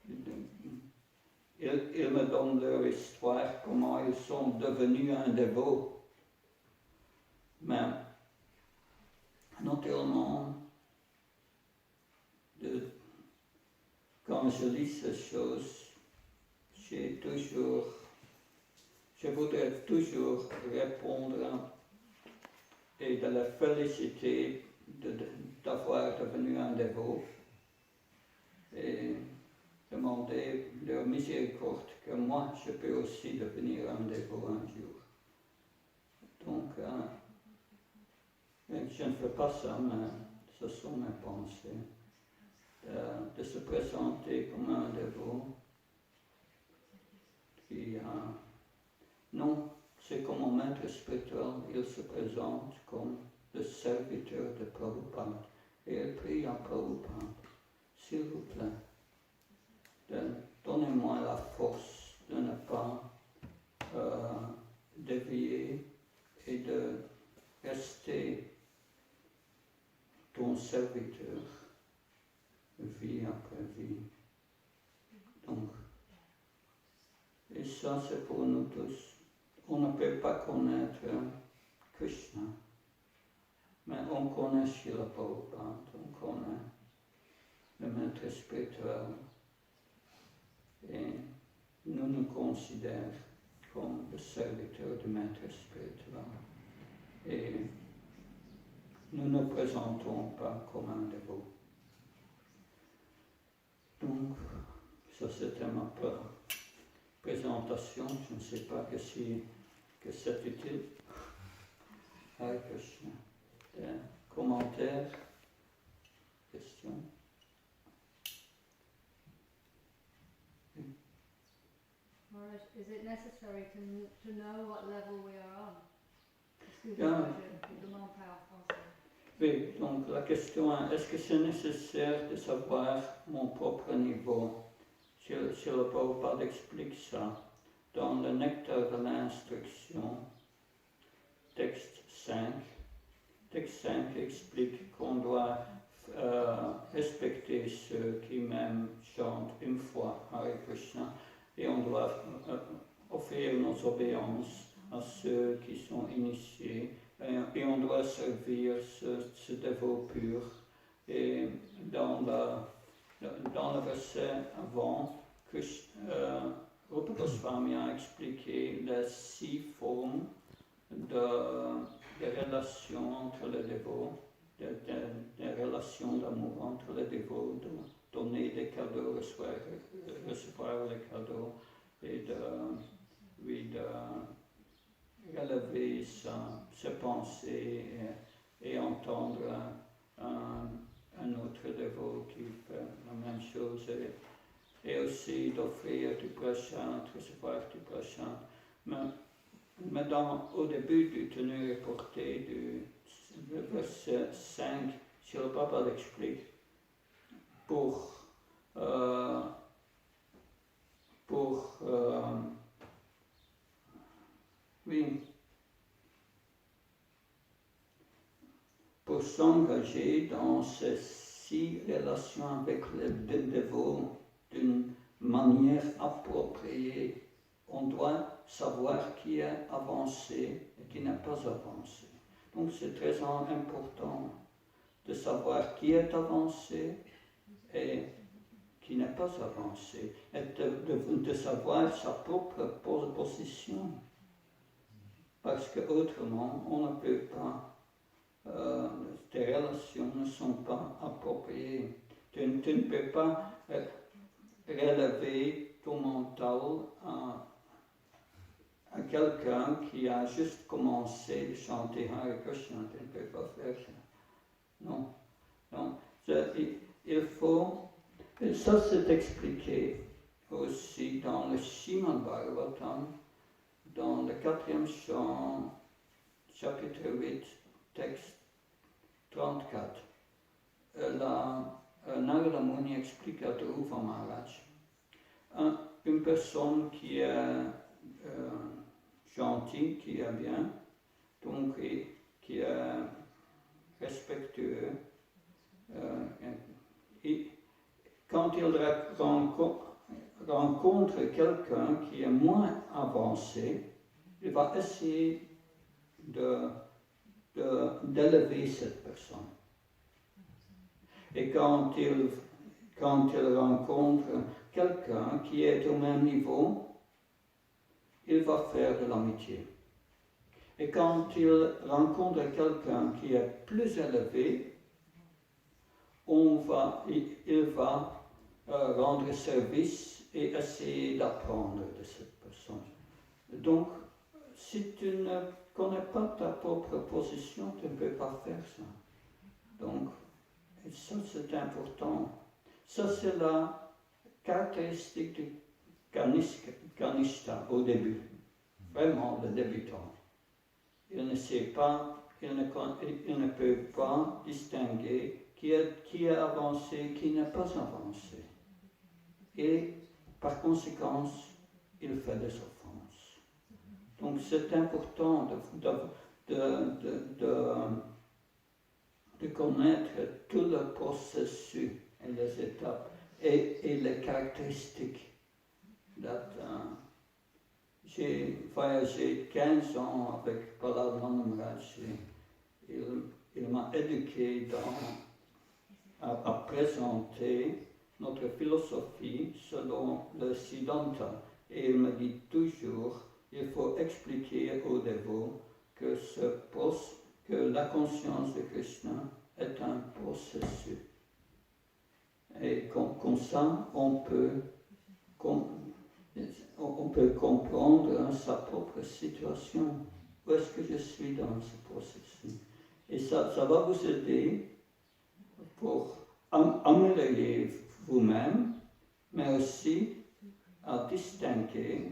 ils me donnent leur histoire, comment ils sont devenus un dévot. Mais, naturellement, quand je lis ces choses, je voudrais toujours répondre et de la féliciter d'avoir devenu un dévot et demander leur miséricorde que moi je peux aussi devenir un dévot un jour. Donc, je ne fais pas ça, mais ce sont mes pensées. De se présenter comme un dévot qui non, c'est comme un maître spirituel, il se présente comme le serviteur de Prabhupada et il prie à Prabhupada, s'il vous plaît, donnez-moi la force de ne pas dévier et de rester ton serviteur vie après vie. Donc, et ça c'est pour nous tous. On ne peut pas connaître Krishna, mais on connaît Srila Prabhupada, on connaît le maître spirituel et nous nous considérons comme le serviteur du maître spirituel et nous ne nous présentons pas comme un dévot. Donc, ça c'était ma présentation, je ne sais pas que c'est utile. Hare Krishna. Commentaires, questions? Maharaj, is it necessary to know what level we are on? Excusez-moi, je demande pas en français. Oui, donc la question est, est-ce que c'est nécessaire de savoir mon propre niveau? Srila Prabhupada explique ça dans le nectar de l'instruction, texte 5. Texte 5 explique qu'on doit respecter ceux qui même chantent une fois Hare Krishna et on doit offrir nos obéissances à ceux qui sont initiés et on doit servir ce dévot pur. Et dans le verset avant, Rupa Goswami a expliqué les 6 formes de relations entre les dévots, des relations d'amour entre les dévots, de donner des cadeaux, recevoir les cadeaux et de relever ses pensées et entendre un autre dévot qui fait la même chose et aussi d'offrir du prashad, recevoir du prashad. Mais au début du tenue et portée du verset 5, Srila Prabhupada explique pour s'engager dans ces 6 relations avec le dévot d'une manière appropriée. On doit savoir qui est avancé et qui n'est pas avancé. Donc c'est très important de savoir qui est avancé et qui n'est pas avancé, et de savoir sa propre position. Parce qu'autrement, on ne peut pas, tes relations ne sont pas appropriées. Tu ne peux pas relever ton mental à quelqu'un qui a juste commencé de chanter Hare Krishna. Tu ne peux pas faire ça. Non. Donc, il faut... Et ça, c'est expliqué aussi dans le Srimad Bhagavatam, dans le 4e chant, chapitre 8, texte 34. Narada Muni explique à Dhruva Maharaj, une personne qui est gentille, qui est bien, donc qui est respectueux, quand il rencontre quelqu'un qui est moins avancé, il va essayer d'élever cette personne. Et quand il rencontre quelqu'un qui est au même niveau, il va faire de l'amitié. Et quand il rencontre quelqu'un qui est plus élevé, il va rendre service et essayer d'apprendre de cette personne. Donc, si tu ne connais pas ta propre position, tu ne peux pas faire ça. Donc, ça c'est important. Ça c'est la caractéristique du Kanishta au début. Vraiment le débutant. Il ne sait pas, il ne peut pas distinguer qui est avancé, qui n'est pas avancé. Et par conséquent, il fait des offenses. Donc c'est important de connaître tout le processus et les étapes et les caractéristiques. J'ai voyagé 15 ans avec Prahlad Maharaj. Il m'a éduqué à présenter notre philosophie selon le Siddhanta. Et il me dit toujours, il faut expliquer aux dévots que la conscience de Krishna est un processus. Et comme ça, on peut comprendre sa propre situation. Où est-ce que je suis dans ce processus? Et ça va vous aider pour améliorer vous-même, mais aussi à distinguer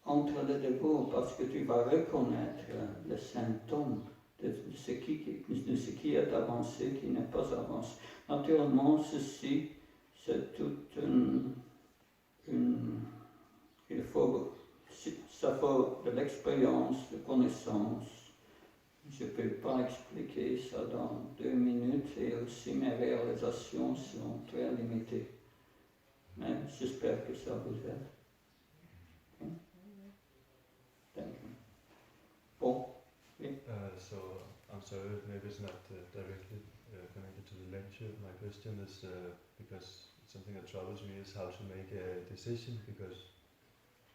entre les dévots, parce que tu vas reconnaître les symptômes de ce qui est avancé, qui n'est pas avancé. Naturellement, ceci, c'est toute ça faut de l'expérience, de connaissance. Je ne peux pas expliquer ça dans 2 minutes et aussi mes réalisations sont très limitées. Mais j'espère que ça vous aide. Okay. Thank you. Bon, oui. So I'm sorry, maybe it's not directly connected to the lecture. My question is because something that troubles me is how to make a decision, because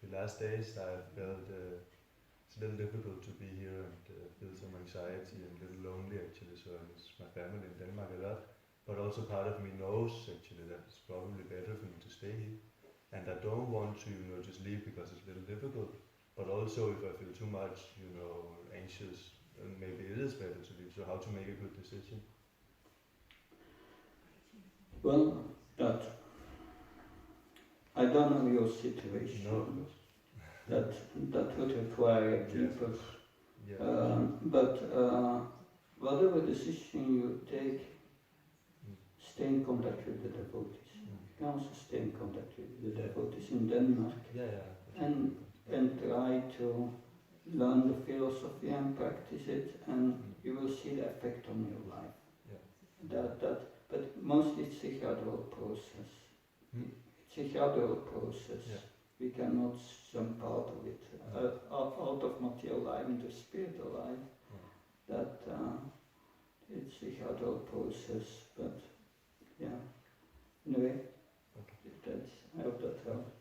the last days I felt it's a little difficult to be here and feel some anxiety and a little lonely actually, so I miss my family in Denmark a lot, but also part of me knows actually that it's probably better for me to stay here, and I don't want to just leave because it's a little difficult, but also if I feel too much anxious, then maybe it is better to leave. So how to make a good decision? Well, I don't know your situation. No. That would require a deeper. Yeah. But whatever decision you take, stay in contact with the devotees. You can also stay in contact with the devotees in Denmark and try to learn the philosophy and practice it, and you will see the effect on your life. But mostly it's a gradual process. It's a gradual process. We cannot jump out of it, out of material life into spiritual life. It's a gradual process, but yeah. Anyway, I hope that helps.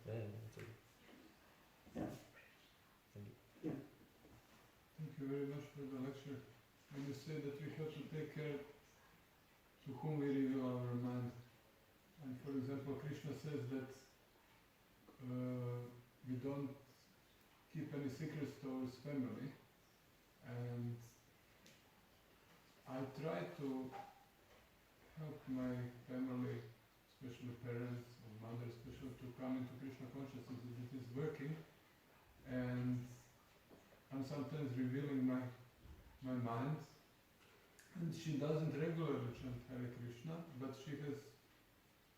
Thank you very much for the lecture. And you say that we have to take care to whom we reveal our mind. And for example, Krishna says that we don't keep any secrets to his family. And I try to help my family, especially parents or mother, especially to come into Krishna consciousness. It is working, and I'm sometimes revealing my mind. And she doesn't regularly chant Hare Krishna, but she has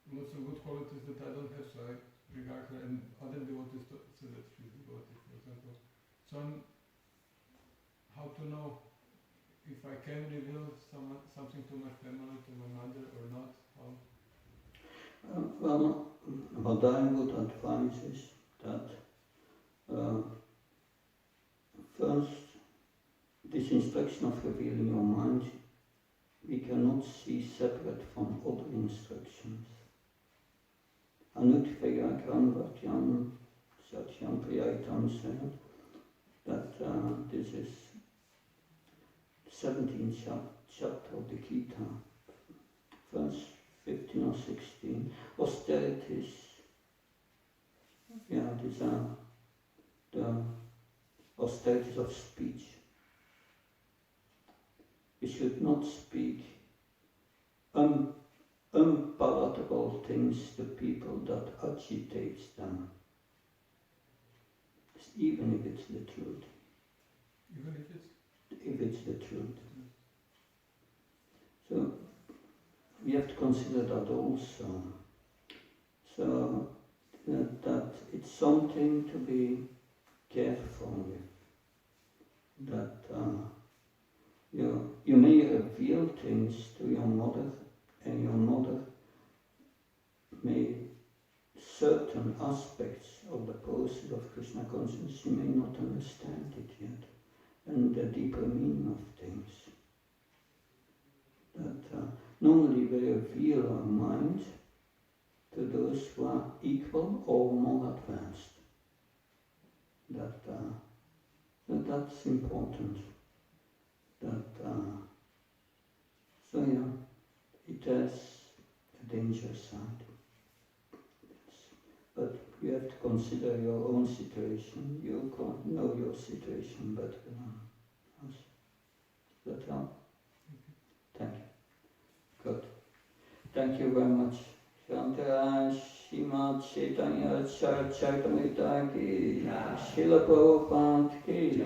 lots of good qualities that I don't have, so I regard her, and other devotees say that she's devotee, for example. So how to know if I can reveal something to my family, to my mother, or not? How? Well, what I would advise is that first, this instruction of revealing your mind, we cannot see separate from other instructions. Anutveya Granvatyan Satyam Priyaitam said that this is 17th chapter of the Gita, verse 15 or 16. Austerities, these are the austerities of speech. We should not speak unpalatable things to people that agitates them, even if it's the truth. Even if it's the truth. So we have to consider that also. So that it's something to be careful with. That you may reveal things to your mother, and your mother may certain aspects of the process of Krishna consciousness, she may not understand it yet, and the deeper meaning of things. That normally we reveal our mind to those who are equal or more advanced. That's important. It has a danger side. But you have to consider your own situation. You know your situation better than us. Does that help? Thank you. Good. Thank you very much. Shantara Shrimad Chaitanya Charitamrita ki, Srila Prabhupada ki.